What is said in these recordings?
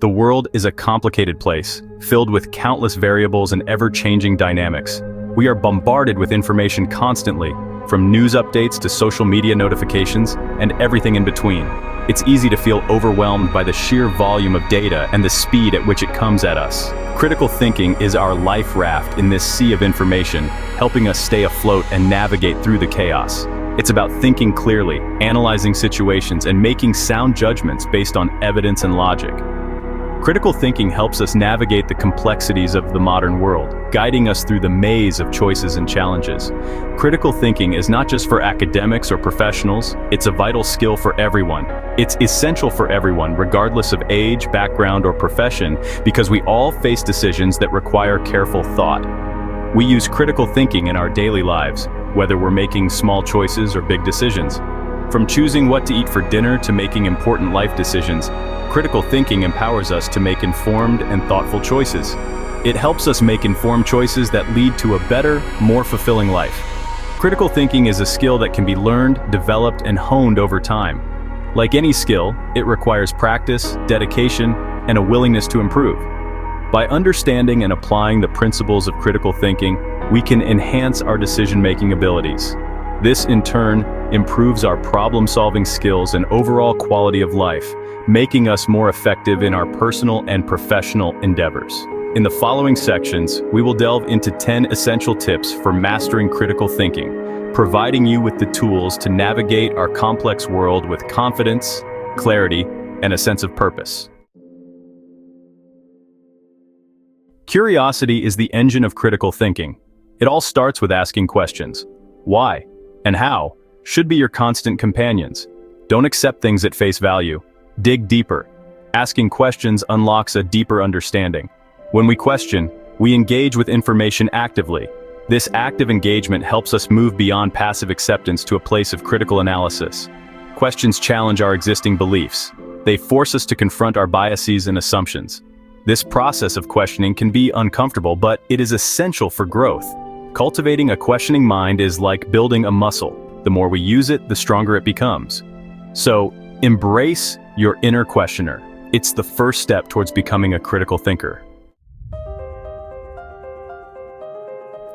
The world is a complicated place, filled with countless variables and ever-changing dynamics. We are bombarded with information constantly, from news updates to social media notifications, and everything in between. It's easy to feel overwhelmed by the sheer volume of data and the speed at which it comes at us. Critical thinking is our life raft in this sea of information, helping us stay afloat and navigate through the chaos. It's about thinking clearly, analyzing situations, and making sound judgments based on evidence and logic. Critical thinking helps us navigate the complexities of the modern world, guiding us through the maze of choices and challenges. Critical thinking is not just for academics or professionals, it's a vital skill for everyone. It's essential for everyone, regardless of age, background, or profession, because we all face decisions that require careful thought. We use critical thinking in our daily lives, whether we're making small choices or big decisions. From choosing what to eat for dinner to making important life decisions, critical thinking empowers us to make informed and thoughtful choices. It helps us make informed choices that lead to a better, more fulfilling life. Critical thinking is a skill that can be learned, developed, and honed over time. Like any skill, it requires practice, dedication, and a willingness to improve. By understanding and applying the principles of critical thinking, we can enhance our decision-making abilities. This, in turn, improves our problem-solving skills and overall quality of life, making us more effective in our personal and professional endeavors. In the following sections, we will delve into 10 essential tips for mastering critical thinking, providing you with the tools to navigate our complex world with confidence, clarity, and a sense of purpose. Curiosity is the engine of critical thinking. It all starts with asking questions. Why and how should be your constant companions. Don't accept things at face value. Dig deeper. Asking questions unlocks a deeper understanding. When we question, we engage with information actively. This active engagement helps us move beyond passive acceptance to a place of critical analysis. Questions challenge our existing beliefs. They force us to confront our biases and assumptions. This process of questioning can be uncomfortable, but it is essential for growth. Cultivating a questioning mind is like building a muscle. The more we use it, the stronger it becomes. So, embrace your inner questioner. It's the first step towards becoming a critical thinker.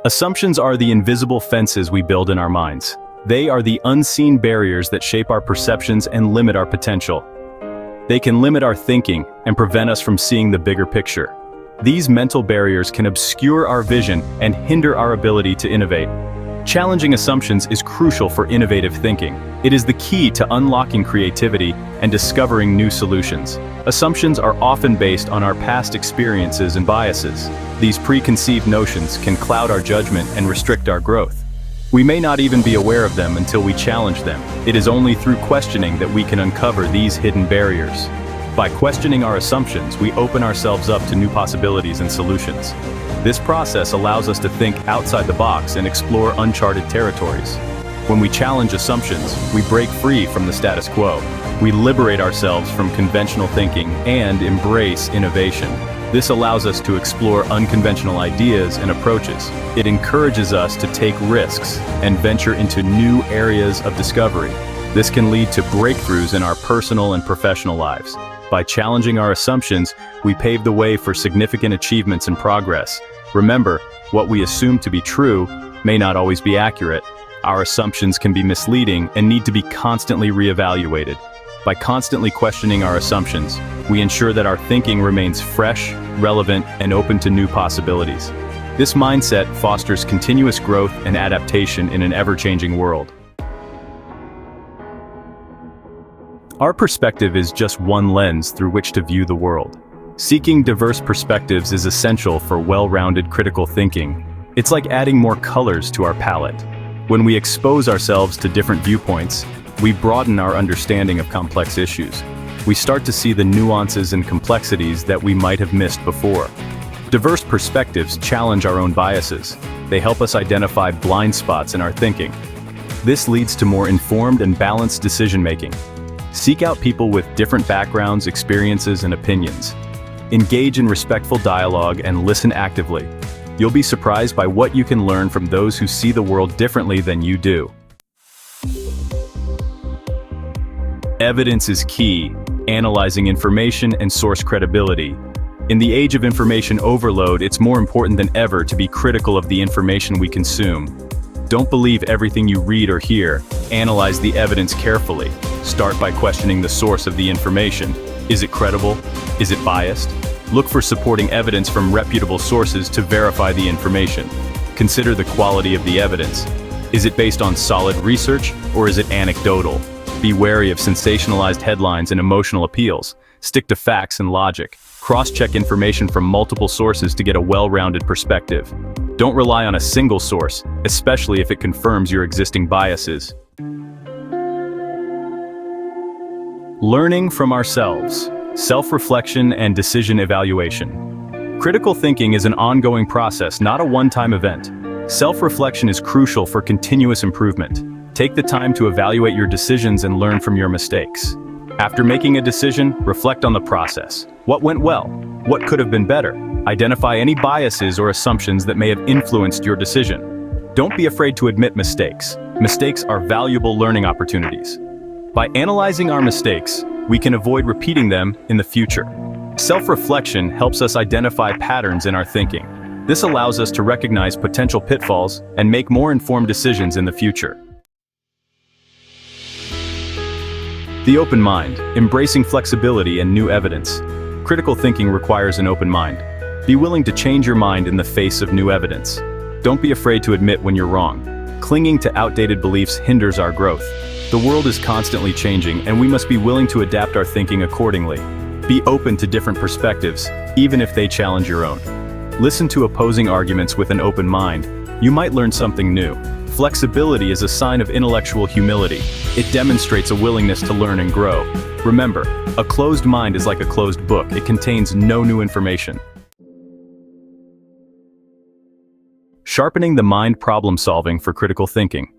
Assumptions are the invisible fences we build in our minds. They are the unseen barriers that shape our perceptions and limit our potential. They can limit our thinking and prevent us from seeing the bigger picture. These mental barriers can obscure our vision and hinder our ability to innovate. Challenging assumptions is crucial for innovative thinking. It is the key to unlocking creativity and discovering new solutions. Assumptions are often based on our past experiences and biases. These preconceived notions can cloud our judgment and restrict our growth. We may not even be aware of them until we challenge them. It is only through questioning that we can uncover these hidden barriers. By questioning our assumptions, we open ourselves up to new possibilities and solutions. This process allows us to think outside the box and explore uncharted territories. When we challenge assumptions, we break free from the status quo. We liberate ourselves from conventional thinking and embrace innovation. This allows us to explore unconventional ideas and approaches. It encourages us to take risks and venture into new areas of discovery. This can lead to breakthroughs in our personal and professional lives. By challenging our assumptions, we pave the way for significant achievements and progress. Remember, what we assume to be true may not always be accurate. Our assumptions can be misleading and need to be constantly reevaluated. By constantly questioning our assumptions, we ensure that our thinking remains fresh, relevant, and open to new possibilities. This mindset fosters continuous growth and adaptation in an ever-changing world. Our perspective is just one lens through which to view the world. Seeking diverse perspectives is essential for well-rounded critical thinking. It's like adding more colors to our palette. When we expose ourselves to different viewpoints, we broaden our understanding of complex issues. We start to see the nuances and complexities that we might have missed before. Diverse perspectives challenge our own biases. They help us identify blind spots in our thinking. This leads to more informed and balanced decision-making. Seek out people with different backgrounds, experiences, and opinions. Engage in respectful dialogue and listen actively. You'll be surprised by what you can learn from those who see the world differently than you do. Evidence is key. analyzing information and source credibility. In the age of information overload, it's more important than ever to be critical of the information we consume. Don't believe everything you read or hear. Analyze the evidence carefully. Start by questioning the source of the information. Is it credible? Is it biased? Look for supporting evidence from reputable sources to verify the information. Consider the quality of the evidence. Is it based on solid research, or is it anecdotal? Be wary of sensationalized headlines and emotional appeals. Stick to facts and logic. Cross-check information from multiple sources to get a well-rounded perspective. Don't rely on a single source, especially if it confirms your existing biases. Learning from ourselves. Self-reflection and decision evaluation. Critical thinking is an ongoing process, not a one-time event. Self-reflection is crucial for continuous improvement. Take the time to evaluate your decisions and learn from your mistakes. After making a decision, reflect on the process. What went well? What could have been better? Identify any biases or assumptions that may have influenced your decision. Don't be afraid to admit mistakes. Mistakes are valuable learning opportunities. By analyzing our mistakes, we can avoid repeating them in the future. Self-reflection helps us identify patterns in our thinking. This allows us to recognize potential pitfalls and make more informed decisions in the future. The open mind, embracing flexibility and new evidence. Critical thinking requires an open mind. Be willing to change your mind in the face of new evidence. Don't be afraid to admit when you're wrong. Clinging to outdated beliefs hinders our growth. The world is constantly changing, and we must be willing to adapt our thinking accordingly. Be open to different perspectives, even if they challenge your own. Listen to opposing arguments with an open mind. You might learn something new. Flexibility is a sign of intellectual humility. It demonstrates a willingness to learn and grow. Remember, a closed mind is like a closed book. It contains no new information. Sharpening the mind problem solving for critical thinking.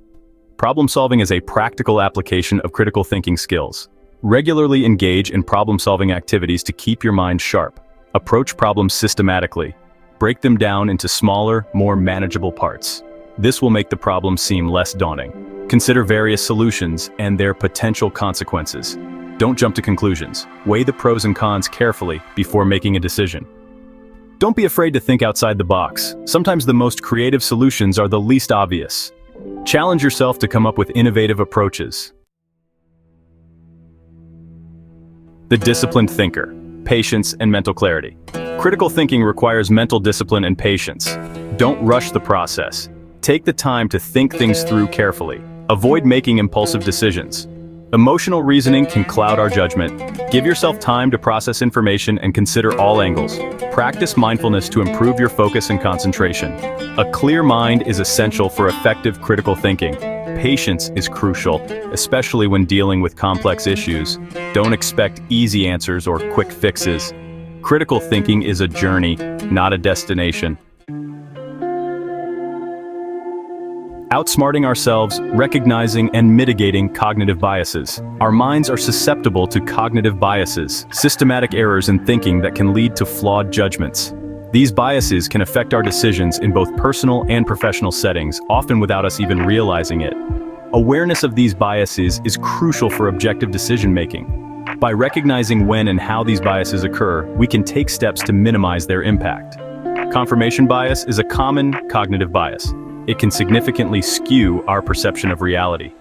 Problem solving is a practical application of critical thinking skills. Regularly engage in problem solving activities to keep your mind sharp. Approach problems systematically. Break them down into smaller, more manageable parts. This will make the problem seem less daunting. Consider various solutions and their potential consequences. Don't jump to conclusions. Weigh the pros and cons carefully before making a decision. Don't be afraid to think outside the box. Sometimes the most creative solutions are the least obvious. Challenge yourself to come up with innovative approaches. The disciplined thinker. Patience and mental clarity. Critical thinking requires mental discipline and patience. Don't rush the process. Take the time to think things through carefully. Avoid making impulsive decisions. Emotional reasoning can cloud our judgment. Give yourself time to process information and consider all angles. Practice mindfulness to improve your focus and concentration. A clear mind is essential for effective critical thinking. Patience is crucial, especially when dealing with complex issues. Don't expect easy answers or quick fixes. Critical thinking is a journey, not a destination. Outsmarting ourselves, recognizing and mitigating cognitive biases. Our minds are susceptible to cognitive biases, systematic errors in thinking that can lead to flawed judgments. These biases can affect our decisions in both personal and professional settings, often without us even realizing it. Awareness of these biases is crucial for objective decision-making. By recognizing when and how these biases occur, we can take steps to minimize their impact. Confirmation bias is a common cognitive bias. It can significantly skew our perception of reality.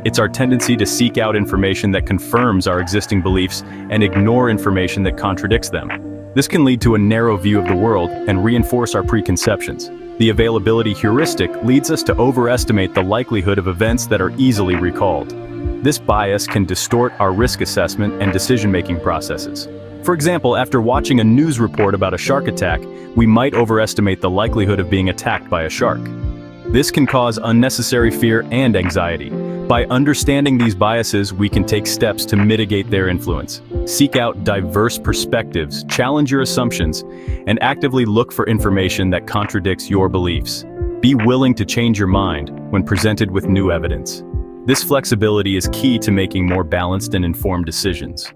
It's our tendency to seek out information that confirms our existing beliefs and ignore information that contradicts them. This can lead to a narrow view of the world and reinforce our preconceptions. The availability heuristic leads us to overestimate the likelihood of events that are easily recalled. This bias can distort our risk assessment and decision-making processes. For example, after watching a news report about a shark attack, we might overestimate the likelihood of being attacked by a shark. This can cause unnecessary fear and anxiety. By understanding these biases, we can take steps to mitigate their influence. Seek out diverse perspectives, challenge your assumptions, and actively look for information that contradicts your beliefs. Be willing to change your mind when presented with new evidence. This flexibility is key to making more balanced and informed decisions.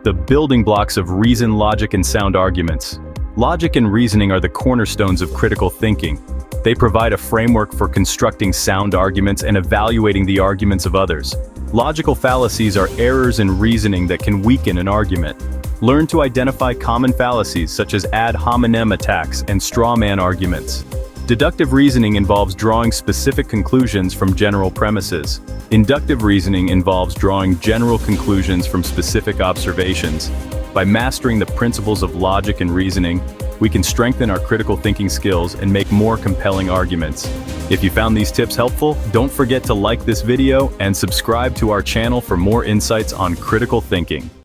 The building blocks of reason, logic, and sound arguments. Logic and reasoning are the cornerstones of critical thinking. They provide a framework for constructing sound arguments and evaluating the arguments of others. Logical fallacies are errors in reasoning that can weaken an argument. Learn to identify common fallacies such as ad hominem attacks and straw man arguments. Deductive reasoning involves drawing specific conclusions from general premises. Inductive reasoning involves drawing general conclusions from specific observations. By mastering the principles of logic and reasoning, we can strengthen our critical thinking skills and make more compelling arguments. If you found these tips helpful, don't forget to like this video and subscribe to our channel for more insights on critical thinking.